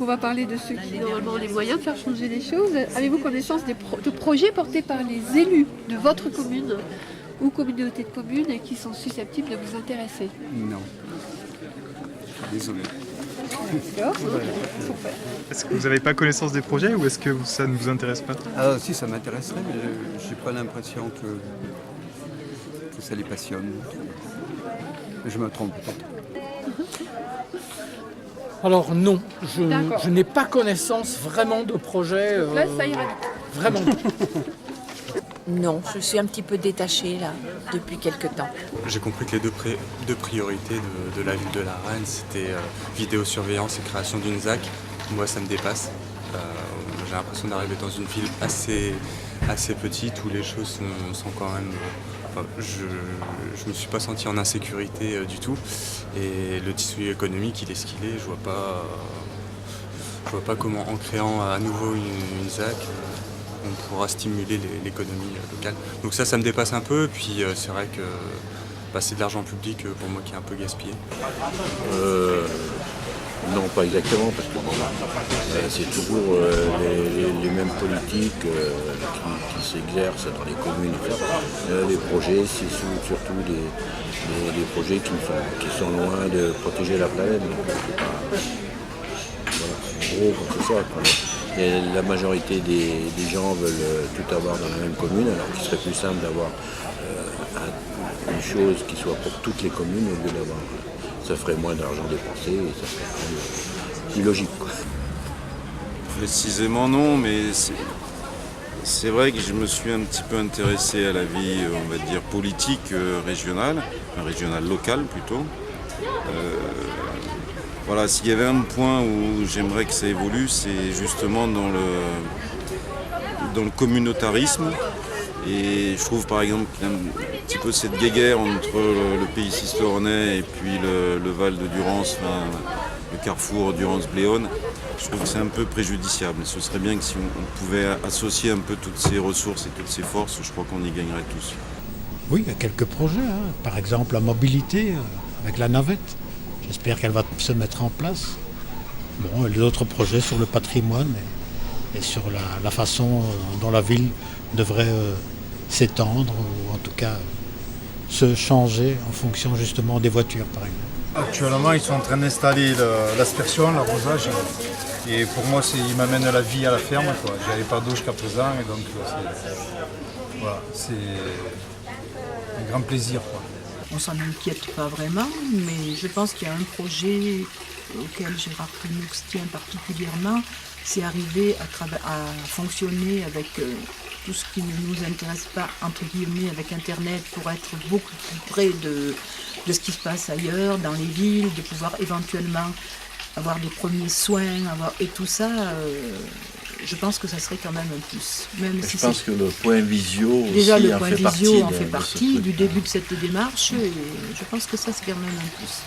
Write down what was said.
on va parler de ceux qui normalement ont les moyens de faire changer les choses. Avez-vous connaissance de projets portés par les élus de votre commune ou communauté de communes et qui sont susceptibles de vous intéresser? Non. Désolé. D'accord. Est-ce que vous n'avez pas connaissance des projets ou est-ce que ça ne vous intéresse pas? Ah si, ça m'intéresserait, mais j'ai pas l'impression que ça les passionne. Je me trompe peut-être. Alors non, je n'ai pas connaissance vraiment de projet. Là, ça ira vite. Vraiment. Non, je suis un petit peu détachée là, depuis quelque temps. J'ai compris que les deux priorités de la ville de la Reine, c'était vidéosurveillance et création d'une ZAC. Moi, ça me dépasse. J'ai l'impression d'arriver dans une ville assez petite où les choses sont quand même... je me suis pas senti en insécurité du tout. Et le tissu économique, il est ce qu'il est. Je vois pas comment, en créant à nouveau une ZAC, on pourra stimuler l'économie locale. Donc ça me dépasse un peu. Puis c'est vrai que c'est de l'argent public pour moi qui est un peu gaspillé. Non, pas exactement, parce que c'est toujours les mêmes politiques qui s'exercent dans les communes. Les projets, c'est surtout des projets qui sont loin de protéger la planète. Donc, voilà, en gros, c'est ça. Et la majorité des gens veulent tout avoir dans la même commune, alors qu'il serait plus simple d'avoir une chose qui soit pour toutes les communes au lieu d'avoir... Ça ferait moins d'argent dépensé et ça serait plus logique, quoi. Précisément non, mais c'est vrai que je me suis un petit peu intéressé à la vie, on va dire, politique régionale locale plutôt. Voilà, s'il y avait un point où j'aimerais que ça évolue, c'est justement dans le communautarisme. Et je trouve par exemple qu'il y a un petit peu cette guéguerre entre le pays cisteronnais et puis le Val de Durance, le carrefour Durance-Bléone. Je trouve que c'est un peu préjudiciable. Ce serait bien que si on pouvait associer un peu toutes ces ressources et toutes ces forces, je crois qu'on y gagnerait tous. Oui, il y a quelques projets. Par exemple, la mobilité avec la navette. J'espère qu'elle va se mettre en place. Bon, et les autres projets sur le patrimoine et sur la façon dont la ville devrait s'étendre ou en tout cas se changer en fonction justement des voitures par exemple. Actuellement ils sont en train d'installer l'aspersion, l'arrosage et pour moi ils m'amènent la vie à la ferme. J'y avais pas d'eau jusqu'à présent et donc c'est un grand plaisir. On s'en inquiète pas vraiment, mais je pense qu'il y a un projet auquel Gérard Penoux tient particulièrement, c'est arriver à fonctionner avec tout ce qui ne nous intéresse pas, entre guillemets, avec Internet, pour être beaucoup plus près de ce qui se passe ailleurs, dans les villes, de pouvoir éventuellement avoir des premiers soins, et tout ça, je pense que ça serait quand même un plus. Même si je pense que le point visio déjà aussi le point visio en fait de partie du début de cette démarche, et je pense que ça c'est quand même un plus.